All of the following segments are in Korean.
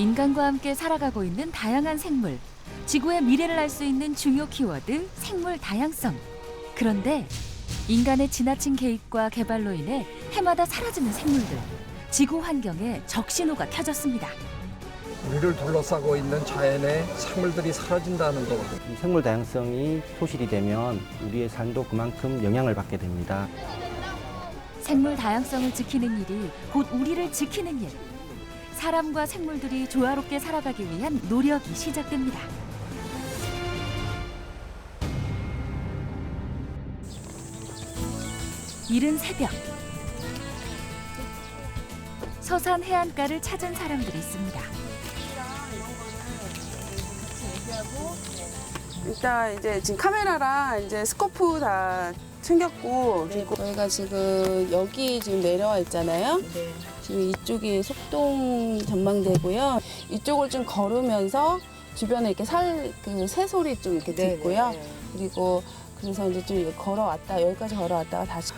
인간과 함께 살아가고 있는 다양한 생물. 지구의 미래를 알 수 있는 중요 키워드 생물 다양성. 그런데 인간의 지나친 개입과 개발로 인해 해마다 사라지는 생물들. 지구 환경에 적신호가 켜졌습니다. 우리를 둘러싸고 있는 자연의 생물들이 사라진다는 거거든요. 이 생물 다양성이 소실이 되면 우리의 삶도 그만큼 영향을 받게 됩니다. 생물 다양성을 지키는 일이 곧 우리를 지키는 일. 사람과 생물들이 조화롭게 살아가기 위한 노력이 시작됩니다. 이른 새벽. 서산 해안가를 찾은 사람들이 있습니다. 일단 이제 지금 카메라랑 이제 스코프 다 챙겼고, 그리고 저희가 지금 여기 지금 내려와 있잖아요. 지금 이쪽이 속동 전망대고요. 이쪽을 좀 걸으면서 주변에 이렇게 새소리 좀 이렇게 듣고요. 그리고 그래서 이제 좀 걸어왔다, 여기까지 걸어왔다가 다시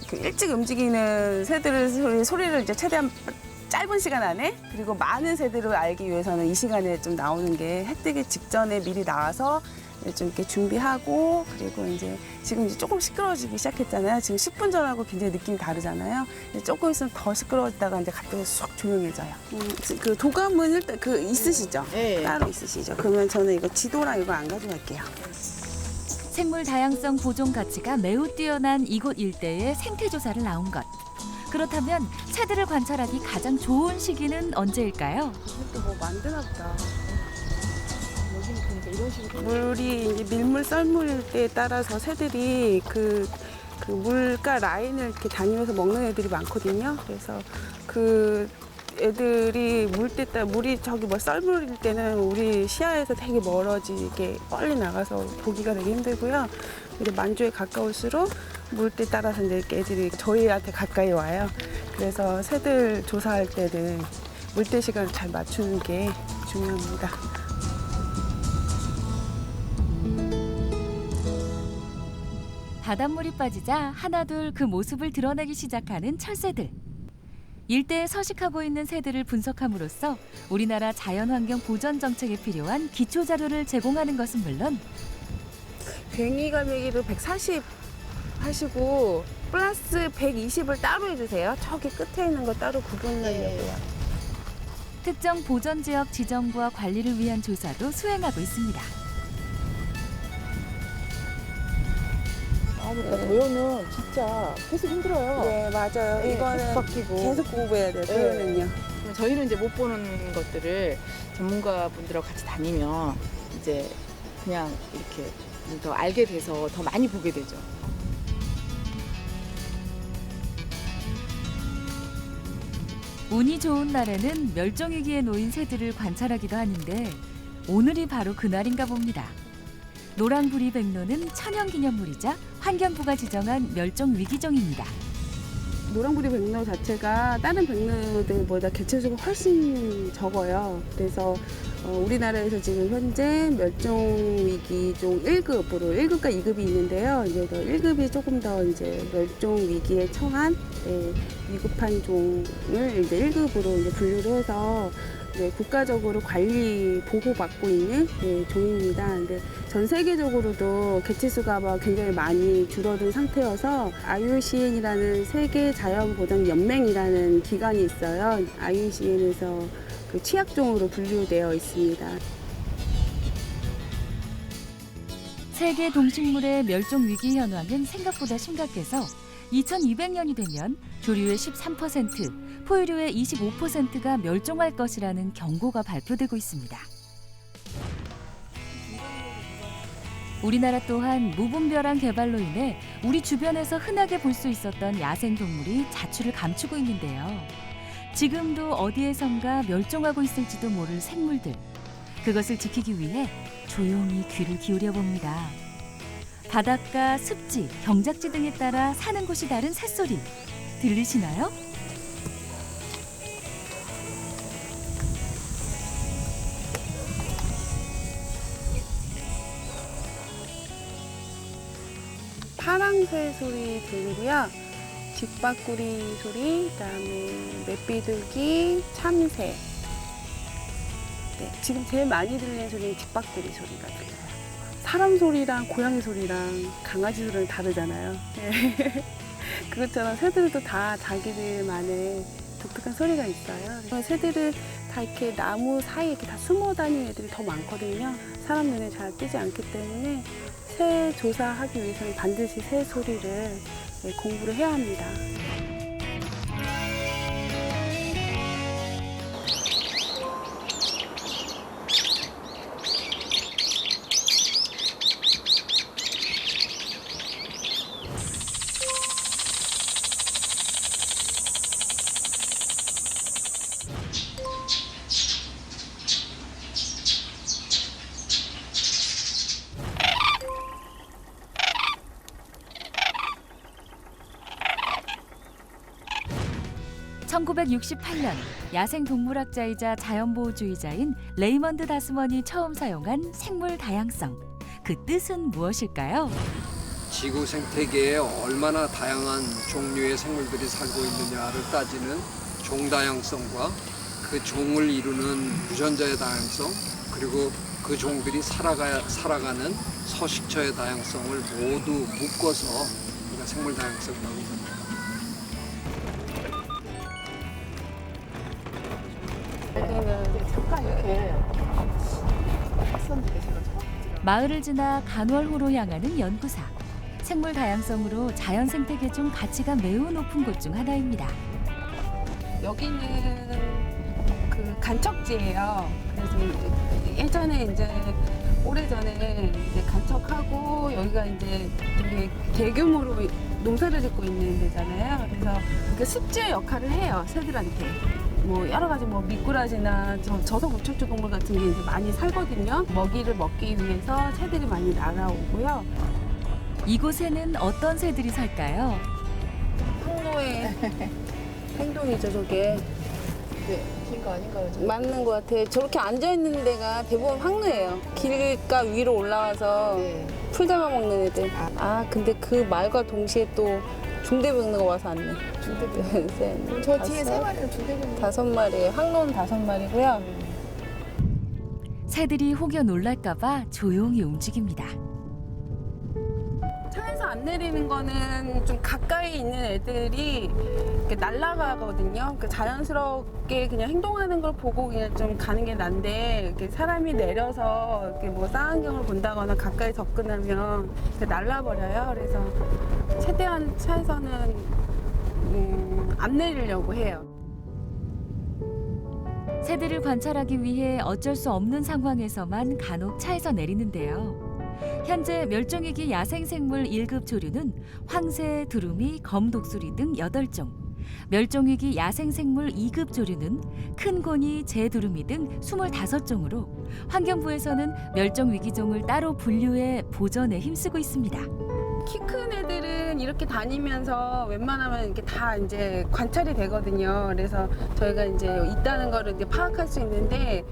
그 일찍 움직이는 새들의 소리를 이제 최대한 짧은 시간 안에, 그리고 많은 새들을 알기 위해서는 이 시간에 좀 나오는 게 해 뜨기 직전에 미리 나와서 좀 이렇게 준비하고, 그리고 이제 지금 이제 조금 시끄러워지기 시작했잖아요. 지금 10분 전하고 굉장히 느낌이 다르잖아요. 조금 있으면 더 시끄러워지다가 이제 갑자기 쑥 조용해져요. 그 도감은 일단 있으시죠? 네. 따로 있으시죠? 그러면 저는 이거 지도랑 이거 안 가져갈게요. 생물 다양성 보존 가치가 매우 뛰어난 이곳 일대의 생태 조사를 나온 것. 그렇다면 새들을 관찰하기 가장 좋은 시기는 언제일까요? 또 뭐 만드나 보다. 물이 이제 밀물 썰물 때에 따라서 새들이 그 물가 라인을 이렇게 다니면서 먹는 애들이 많거든요. 그래서 그 애들이 물이 저기 뭐 썰물일 때는 우리 시야에서 되게 멀어지게 빨리 나가서 보기가 되게 힘들고요. 이제 만조에 가까울수록 물때 따라서 이제 애들이 저희한테 가까이 와요. 그래서 새들 조사할 때는 물때 시간을 잘 맞추는 게 중요합니다. 바닷물이 빠지자 하나둘 그 모습을 드러내기 시작하는 철새들. 일대에 서식하고 있는 새들을 분석함으로써 우리나라 자연환경 보전 정책에 필요한 기초 자료를 제공하는 것은 물론 괭이 갈매기를 140 하시고 플러스 120을 따로 해주세요. 저기 끝에 있는 거 따로 구분하려고요. 특정 보전 지역 지정과 관리를 위한 조사도 수행하고 있습니다. 도요는 진짜 계속 힘들어요. 네, 맞아요. 네, 이거는 계속 바뀌고. 계속 공부해야 돼요. 도요는요. 저희는 이제 못 보는 것들을 전문가분들하고 같이 다니면 이제 그냥 이렇게 더 알게 돼서 더 많이 보게 되죠. 운이 좋은 날에는 멸종위기에 놓인 새들을 관찰하기도 하는데 오늘이 바로 그날인가 봅니다. 노랑부리 백로는 천연기념물이자 환경부가 지정한 멸종위기종입니다. 노랑부리 백로 자체가 다른 백로들보다 개체수가 훨씬 적어요. 그래서 우리나라에서 지금 현재 멸종위기종 1급으로 1급과 2급이 있는데요. 이제 더 1급이 조금 더 이제 멸종위기에 처한 위급한 종을 이제 1급으로 이제 분류를 해서 국가적으로 관리 보호받고 있는 종입니다. 근데 전 세계적으로도 개체수가 굉장히 많이 줄어든 상태여서 IUCN이라는 세계 자연보전 연맹이라는 기관이 있어요. IUCN에서 그 취약종으로 분류되어 있습니다. 세계 동식물의 멸종 위기 현황은 생각보다 심각해서 2200년이 되면 조류의 13%, 포유류의 25%가 멸종할 것이라는 경고가 발표되고 있습니다. 우리나라 또한 무분별한 개발로 인해 우리 주변에서 흔하게 볼 수 있었던 야생동물이 자취를 감추고 있는데요. 지금도 어디에선가 멸종하고 있을지도 모를 생물들. 그것을 지키기 위해 조용히 귀를 기울여 봅니다. 바닷가, 습지, 경작지 등에 따라 사는 곳이 다른 새소리. 들리시나요? 파랑새 소리 들리고요. 직박구리 소리, 그다음에 맷비둘기, 참새, 네, 지금 제일 많이 들리는 소리는 뒷박소리 소리가 들려요. 사람 소리랑 고양이 소리랑 강아지 소리는 다르잖아요. 네. 그것처럼 새들도 다 자기들만의 독특한 소리가 있어요. 새들은 다 이렇게 나무 사이에 이렇게 다 숨어 다니는 애들이 더 많거든요. 사람 눈에 잘 띄지 않기 때문에 새 조사하기 위해서는 반드시 새 소리를 네, 공부를 해야 합니다. (1968년) 야생동물학자이자 자연보호주의자인 레이먼드 다스먼이 처음 사용한 생물 다양성. 그 뜻은 무엇일까요? 지구 생태계에 얼마나 다양한 종류의 생물들이 살고 있느냐를 따지는 종다양성과 그 종을 이루는 유전자의 다양성, 그리고 그 종들이 살아가는 서식처의 다양성을 모두 묶어서 우리가 생물 다양성이라고 합니다. 잠깐 이렇게 했었는데 제가 마을을 지나 간월호로 향하는 연구사. 생물 다양성으로 자연 생태계 중 가치가 매우 높은 곳 중 하나입니다. 여기는 그 간척지예요. 그래서 예전에 이제 오래전에 이제 간척하고 여기가 이제 되게 대규모로 농사를 짓고 있는 데잖아요. 그래서 그 습지의 역할을 해요, 새들한테. 뭐 여러 가지 뭐 미꾸라지나 저속 우척주 동물 같은 게 이제 많이 살거든요. 먹이를 먹기 위해서 새들이 많이 날아오고요. 이곳에는 어떤 새들이 살까요? 항로의 행동이죠, 저게. 네, 긴거 아닌가요? 저거? 맞는 것 같아요. 저렇게 앉아있는 데가 대부분 항로예요. 길가 위로 올라와서 네. 풀 잡아먹는 애들. 근데 그 말과 동시에 또 중대병너가 와서 앉네. 중대병. 저 뒤에 세 마리는 중대병. 5마리예요. 항로는 5마리고요. 새들이 혹여 놀랄까봐 조용히 움직입니다. 차에서 안 내리는 거는 좀 가까이 있는 애들이 이렇게 날아가거든요. 그 자연스럽게 그냥 행동하는 걸 보고 그냥 좀 가는 게 난데 이렇게 사람이 내려서 이렇게 뭐 쌍안경을 본다거나 가까이 접근하면 이렇게 날아버려요. 그래서 최대한 차에서는 안 내리려고 해요. 새들을 관찰하기 위해 어쩔 수 없는 상황에서만 간혹 차에서 내리는데요. 현재 멸종위기 야생생물 1급 조류는 황새, 두루미, 검독수리 등 8종. 멸종위기 야생생물 2급 조류는 큰 고니, 재두루미 등 25종으로 환경부에서는 멸종위기종을 따로 분류해 보전에 힘쓰고 있습니다. 키 큰 애들은 이렇게 다니면서 웬만하면 이렇게 다 이제 관찰이 되거든요. 그래서 저희가 이제 있다는 거를 이제 파악할 수 있는데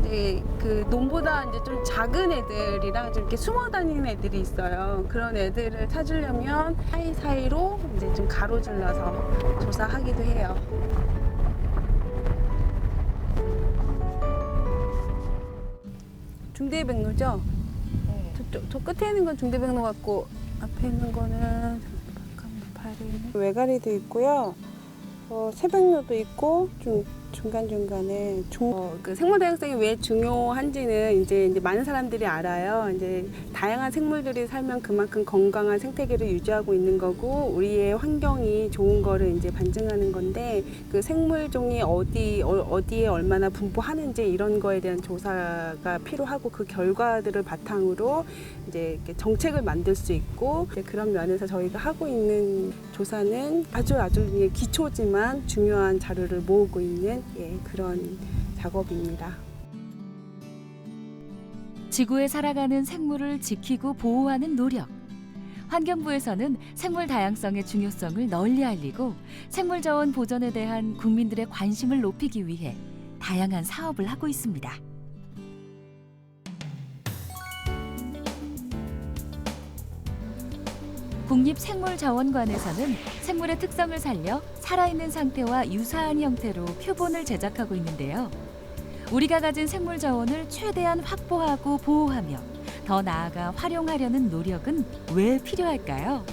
이제 그 놈보다 이제 좀 작은 애들이랑 좀 이렇게 숨어 다니는 애들이 있어요. 그런 애들을 찾으려면 사이사이로 이제 좀 가로질러서 조사하기도 해요. 중대백로죠? 저 끝에 있는 건 중대백로 같고 앞에 있는 거는 외가리도 있고요. 새백로도 있고 좀 중간중간에 그 생물 다양성이 왜 중요한지는 이제 많은 사람들이 알아요. 이제 다양한 생물들이 살면 그만큼 건강한 생태계를 유지하고 있는 거고 우리의 환경이 좋은 거를 이제 반증하는 건데 그 생물종이 어디에 얼마나 분포하는지 이런 거에 대한 조사가 필요하고 그 결과들을 바탕으로 이제 이렇게 정책을 만들 수 있고 이제 그런 면에서 저희가 하고 있는 조사는 아주 기초지만 중요한 자료를 모으고 있는 그런 작업입니다. 지구에 살아가는 생물을 지키고 보호하는 노력. 환경부에서는 생물 다양성의 중요성을 널리 알리고 생물 자원 보전에 대한 국민들의 관심을 높이기 위해 다양한 사업을 하고 있습니다. 국립생물자원관에서는 생물의 특성을 살려 살아있는 상태와 유사한 형태로 표본을 제작하고 있는데요. 우리가 가진 생물 자원을 최대한 확보하고 보호하며 더 나아가 활용하려는 노력은 왜 필요할까요?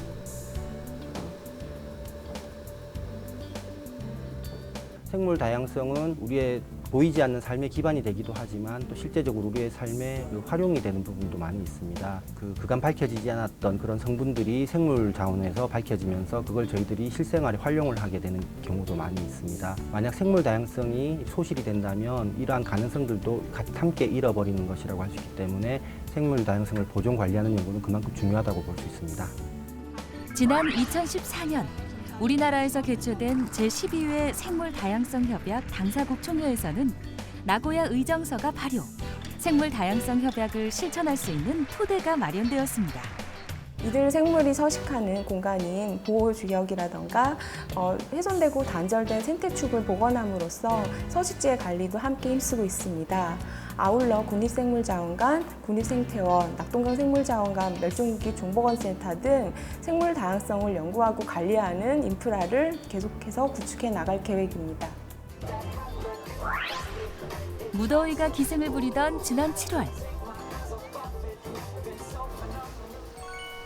생물 다양성은 우리의 보이지 않는 삶의 기반이 되기도 하지만 또 실제적으로 우리의 삶에 활용이 되는 부분도 많이 있습니다. 그간 밝혀지지 않았던 그런 성분들이 생물 자원에서 밝혀지면서 그걸 저희들이 실생활에 활용을 하게 되는 경우도 많이 있습니다. 만약 생물 다양성이 소실이 된다면 이러한 가능성들도 함께 잃어버리는 것이라고 할 수 있기 때문에 생물 다양성을 보존 관리하는 연구는 그만큼 중요하다고 볼 수 있습니다. 지난 2014년 우리나라에서 개최된 제12회 생물다양성협약 당사국 총회에서는 나고야 의정서가 발효, 생물다양성협약을 실천할 수 있는 토대가 마련되었습니다. 이들 생물이 서식하는 공간인 보호구역이라던가 훼손되고 단절된 생태축을 복원함으로써 서식지의 관리도 함께 힘쓰고 있습니다. 아울러 국립생물자원관, 국립생태원, 낙동강 생물자원관, 멸종위기 종보건센터 등 생물 다양성을 연구하고 관리하는 인프라를 계속해서 구축해 나갈 계획입니다. 무더위가 기승을 부리던 지난 7월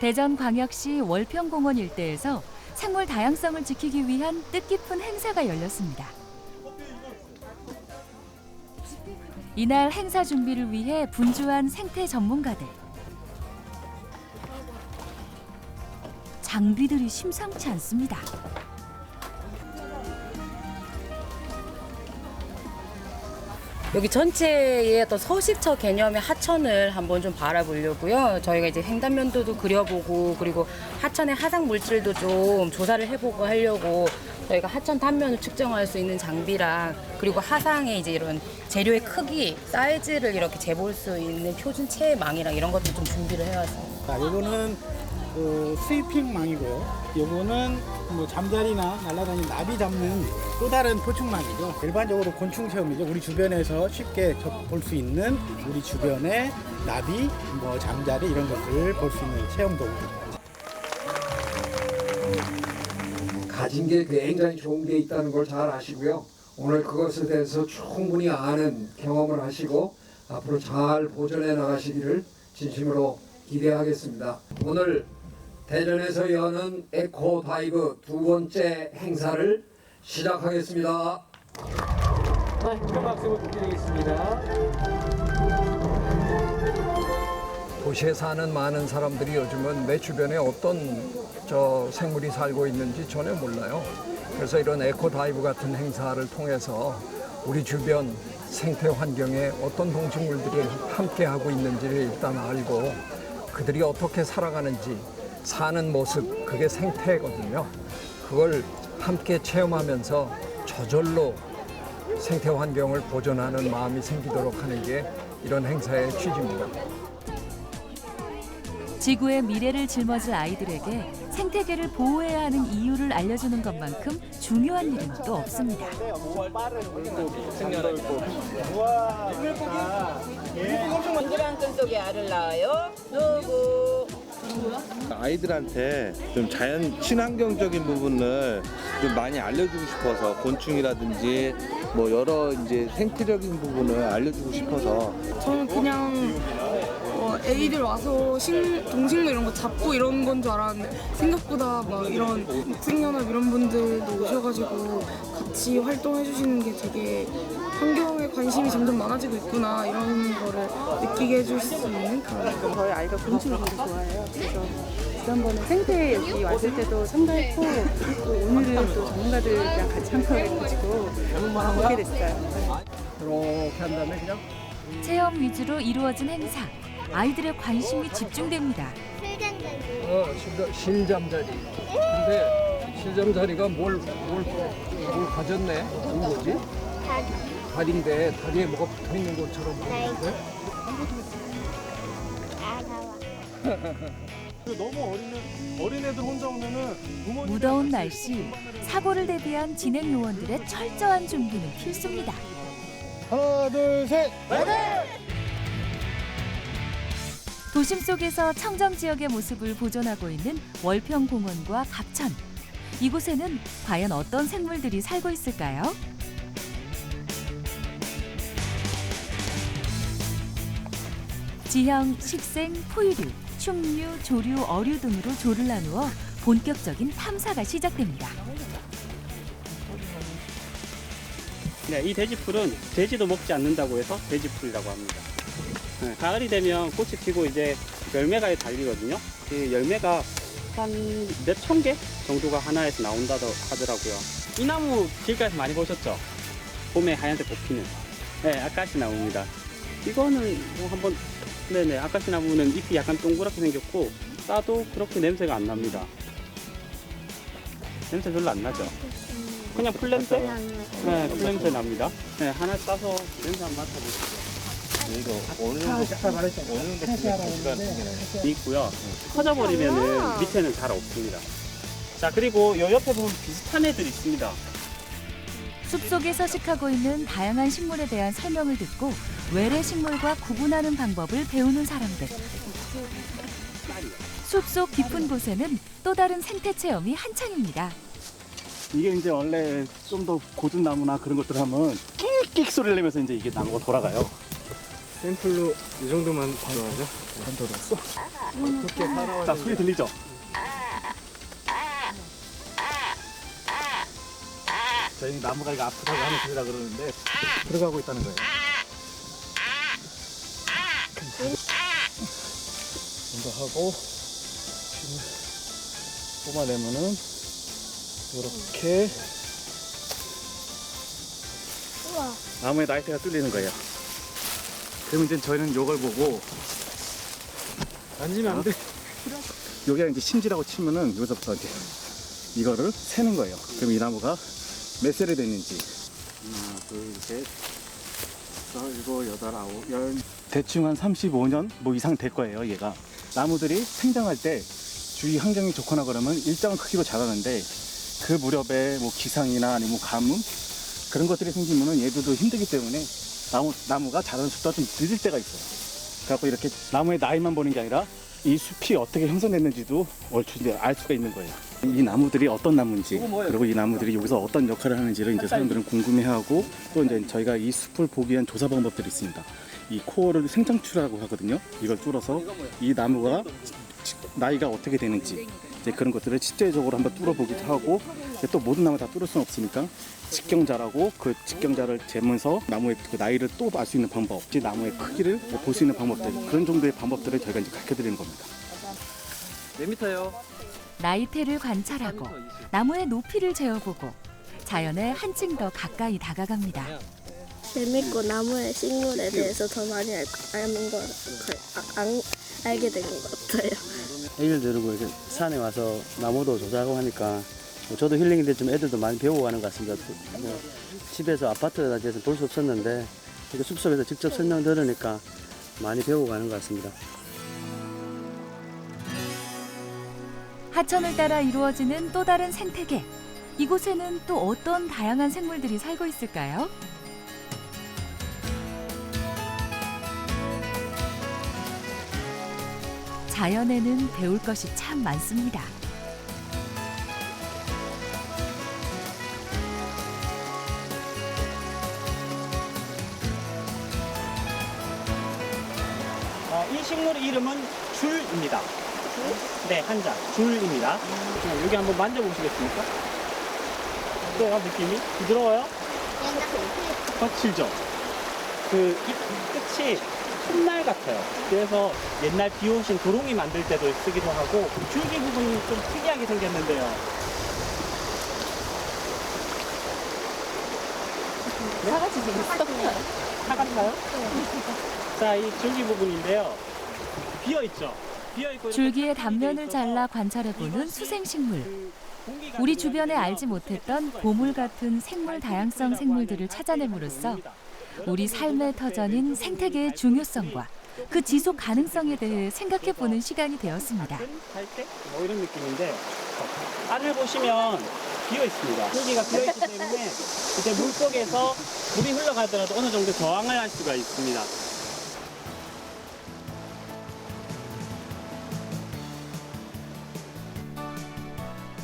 대전광역시 월평공원 일대에서 생물 다양성을 지키기 위한 뜻깊은 행사가 열렸습니다. 이날 행사 준비를 위해 분주한 생태 전문가들. 장비들이 심상치 않습니다. 여기 전체의 어떤 서식처 개념의 하천을 한번 좀 바라보려고요. 저희가 이제 횡단면도도 그려보고 그리고 하천의 하상 물질도 좀 조사를 해보고 하려고 저희가 하천 단면을 측정할 수 있는 장비랑 그리고 하상의 이제 이런 재료의 크기, 사이즈를 이렇게 재볼 수 있는 표준 체망이랑 이런 것도 좀 준비를 해왔습니다. 이거는 스위핑망이고요. 요거는 뭐 잠자리나 날아다니는 나비 잡는 또 다른 포충망이죠. 일반적으로 곤충 체험이죠. 우리 주변에서 쉽게 볼 수 있는 우리 주변의 나비, 뭐 잠자리 이런 것들을 볼 수 있는 체험 도구입니다. 가진 게 굉장히 좋은 게 있다는 걸 잘 아시고요. 오늘 그것에 대해서 충분히 아는 경험을 하시고 앞으로 잘 보존해 나가시기를 진심으로 기대하겠습니다. 오늘 대전에서 여는 에코 다이브 두 번째 행사를 시작하겠습니다. 네, 큰 박수 부탁드리겠습니다. 도시에 사는 많은 사람들이 요즘은 내 주변에 어떤 생물이 살고 있는지 전혀 몰라요. 그래서 이런 에코 다이브 같은 행사를 통해서 우리 주변 생태 환경에 어떤 동식물들이 함께 하고 있는지를 일단 알고 그들이 어떻게 살아가는지 사는 모습, 그게 생태거든요. 그걸 함께 체험하면서 저절로 생태 환경을 보존하는 마음이 생기도록 하는 게 이런 행사의 취지입니다. 지구의 미래를 짊어질 아이들에게 생태계를 보호해야 하는 이유를 알려주는 것만큼 중요한 일은 또 없습니다. 동그란 끈 속에 알을 낳아요. 누구? 아이들한테 좀 자연 친환경적인 부분을 좀 많이 알려주고 싶어서 곤충이라든지 뭐 여러 이제 생태적인 부분을 알려주고 싶어서 저는 그냥 애기들 와서 동식물 이런 거 잡고 이런 건 줄 알았는데 생각보다 막 이런 생연합 이런 분들도 오셔가지고 같이 활동해 주시는 게 되게 환경에 관심이 점점 많아지고 있구나 이런 거를 느끼게 해줄 수 있는 그런. 저희 아이가 곤충을 되게 좋아해요. 그래서 지난번에 생태 여기 왔을 때도 참가했고 또 오늘은 또 전문가들이랑 같이 참가해가지고 너무 보게 됐어요. 이렇게 한 다음에 그냥 체험 위주로 이루어진 행사. 아이들의 관심이 집중됩니다. 실잠자리. 근데 실잠자리가 뭘 가졌네? 이건 뭐지? 다리인데 다리에 뭐가 붙어 있는 것처럼 보이는데? 너무 어린애들 혼자 오면은 부모님 무더운 날씨, 사고를 대비한 진행 요원들의 철저한 준비는 필수입니다. 하나, 둘, 셋! 도심 속에서 청정 지역의 모습을 보존하고 있는 월평공원과 갑천. 이곳에는 과연 어떤 생물들이 살고 있을까요? 지형, 식생, 포유류, 충류, 조류, 어류 등으로 조를 나누어 본격적인 탐사가 시작됩니다. 네, 이 돼지풀은 돼지도 먹지 않는다고 해서 돼지풀이라고 합니다. 네, 가을이 되면 꽃이 피고 이제 열매가 달리거든요. 그 열매가 한 몇천 개 정도가 하나에서 나온다고 하더라고요. 이 나무 길가에서 많이 보셨죠? 봄에 하얀색 꽃 피는. 네, 아카시 나무입니다. 이거는 뭐 한번 네네, 아카시 나무는 잎이 약간 동그랗게 생겼고 싸도 그렇게 냄새가 안 납니다. 냄새 별로 안 나죠? 그냥 풀냄새? 네, 풀냄새 납니다. 네, 하나 따서 냄새 한번 맡아보시죠. 이거 어느 정도 있고요. 터져버리면은 밑에는 잘 없습니다. 자, 그리고 요 옆에 보면 비슷한 애들이 있습니다. 숲속에 서식하고 있는 다양한 식물에 대한 설명을 듣고 외래 식물과 구분하는 방법을 배우는 사람들. 숲속 깊은 곳에는 또 다른 생태 체험이 한창입니다. 이게 이제 원래 좀 더 고든 나무나 그런 것들 하면 끽끽 소리를 내면서 이제 이게 나무가 돌아가요. 샘플로 이 정도만 들어가죠? 안 들어갔어? 어떻게 살아왔는지. 자, 소리 들리죠? 저희 나무가 이거 아프다고 하는 소리라 그러는데 들어가고 있다는 거예요. 이거 하고 지금 뽑아내면은 이렇게 나무에 나이테가 뚫리는 거예요. 그러면 이제 저희는 이걸 보고 만지면 안 돼. 여기가 이제 심지라고 치면은 여기서부터 이제 이거를 세는 거예요. 그럼 이 나무가 몇 세를 됐는지. 하나, 둘, 셋, 일곱, 여덟, 아홉, 열. 대충 한 35년 뭐 이상 될 거예요, 얘가. 나무들이 생장할 때 주위 환경이 좋거나 그러면 일정한 크기로 자라는데 그 무렵에 뭐 기상이나 아니면 가뭄 그런 것들이 생기면은 얘들도 힘들기 때문에 나무가 자라는 속도가 좀 늦을 때가 있어요. 그래갖고 이렇게 나무의 나이만 보는 게 아니라 이 숲이 어떻게 형성됐는지도 얼추 이제 알 수가 있는 거예요. 이 나무들이 어떤 나무인지, 그리고 이 나무들이 여기서 어떤 역할을 하는지를 이제 사람들은 궁금해하고, 또 이제 저희가 이 숲을 보기 위한 조사 방법들이 있습니다. 이 코어를 생장추라고 하거든요. 이걸 뚫어서 이 나무가 나이가 어떻게 되는지 이제 그런 것들을 실제적으로 한번 뚫어보기도 하고, 또 모든 나무 다 뚫을 수는 없으니까 직경자라고 그 직경자를 재면서 나무의 그 나이를 또 알 수 있는 방법, 나무의 크기를 볼 수 있는 방법들, 그런 정도의 방법들을 저희가 이제 가르쳐 드리는 겁니다. 몇 미터요? 나이테를 관찰하고 나무의 높이를 재어보고 자연에 한층 더 가까이 다가갑니다. 재밌고 나무의 식물에 대해서 더 많이 알게 된 것 같아요. 애기를 데리고 이렇게 산에 와서 나무도 조사하고 하니까 저도 힐링이 됐지만 애들도 많이 배우고 가는 것 같습니다. 뭐 집에서 아파트에 대해서 볼 수 없었는데 이렇게 숲속에서 직접 설명 들으니까 많이 배우고 가는 것 같습니다. 하천을 따라 이루어지는 또 다른 생태계. 이곳에는 또 어떤 다양한 생물들이 살고 있을까요? 자연에는 배울 것이 참 많습니다. 이 식물의 이름은 줄입니다. 네, 한자 줄입니다. 여기 한번 만져보시겠습니까? 어때요, 느낌이? 부드러워요? 거칠죠? 그 잎 끝이 솜날 같아요. 그래서 옛날 비오신 도롱이 만들 때도 쓰기도 하고, 줄기 부분이 좀 특이하게 생겼는데요. 사같이 생겼어요. 사같나요? 자, 이 줄기 부분인데요. 비어있죠? 비어있고 줄기의 단면을 잘라 관찰해보는 수생식물. 우리 주변에 알지 못했던 보물 같은 생물 다양성 생물들을 찾아냄으로써 우리 삶의 터전인 생태계의 중요성과 그 지속 가능성에 대해 생각해보는 시간이 되었습니다. 살때 뭐 이런 느낌인데, 알을 보시면 비어 있습니다. 줄기가 비어 있기 때문에 이제 물 속에서 물이 흘러가더라도 어느 정도 저항을 할 수가 있습니다.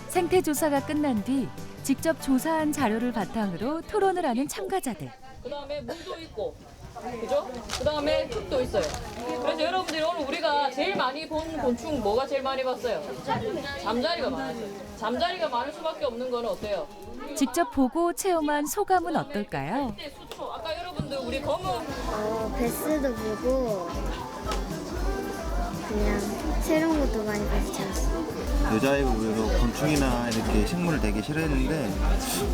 생태 조사가 끝난 뒤 직접 조사한 자료를 바탕으로 토론을 하는 참가자들. 그다음에 물도 있고 그죠? 그 다음에 흙도 있어요. 그래서 여러분들이 오늘 우리가 제일 많이 본 곤충 뭐가 제일 많이 봤어요? 잠자리가 많았어요. 잠자리가 많을 수밖에 없는 거는 어때요? 직접 보고 체험한 소감은 어떨까요? 수초, 아까 여러분들 우리 검은 베스도 보고 그냥 새로운 것도 많이 봐서 재밌어요. 여자아이가 그래서 곤충이나 이렇게 식물을 되게 싫어했는데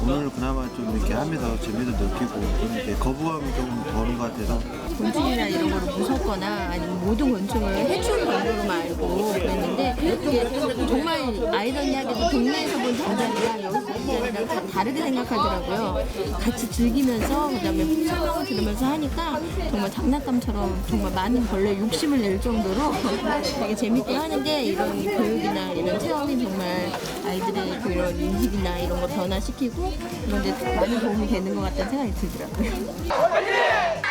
오늘 그나마 좀 이렇게 하면서 재미도 느끼고 좀 이렇게 거부감이 좀 덜은 것 같아서 곤충이나 이런 거를 무섭거나 아니면 모든 곤충을 해충 정도로만 알고 그랬는데 이게 정말 아이러니하게도 동네에서 본 잠자리랑 여기서 본 잠자리랑 다 다르게 생각하더라고요. 같이 즐기면서 그다음에 설명을 들으면서 하니까 정말 장난감처럼 정말 많은 벌레 욕심을 낼 정도로 되게 재밌게 하는 게 이런 교육이나 이런 체험이 정말 아이들의 그런 인식이나 이런 거 변화시키고 그런 데 많은 도움이 되는 것 같다는 생각이 들더라고요.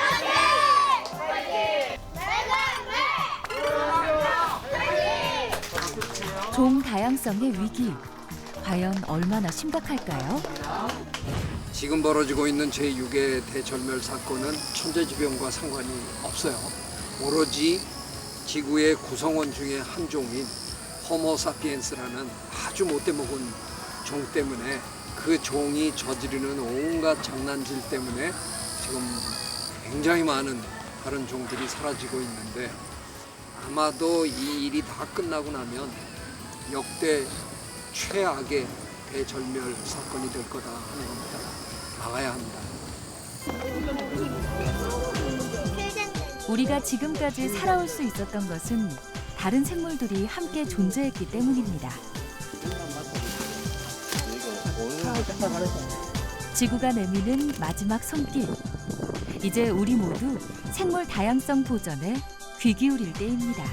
종 다양성의 위기. 과연 얼마나 심각할까요? 지금 벌어지고 있는 제6의 대절멸 사건은 천재지변과 상관이 없어요. 오로지 지구의 구성원 중에 한 종인 호모사피엔스라는 아주 못돼 먹은 종 때문에 그 종이 저지르는 온갖 장난질 때문에 지금 굉장히 많은 다른 종들이 사라지고 있는데 아마도 이 일이 다 끝나고 나면 역대 최악의 대절멸 사건이 될 거다 하는 겁니다. 막아야 합니다. 우리가 지금까지 살아올 수 있었던 것은 다른 생물들이 함께 존재했기 때문입니다. 지구가 내미는 마지막 손길. 이제 우리 모두 생물 다양성 보전에 귀 기울일 때입니다.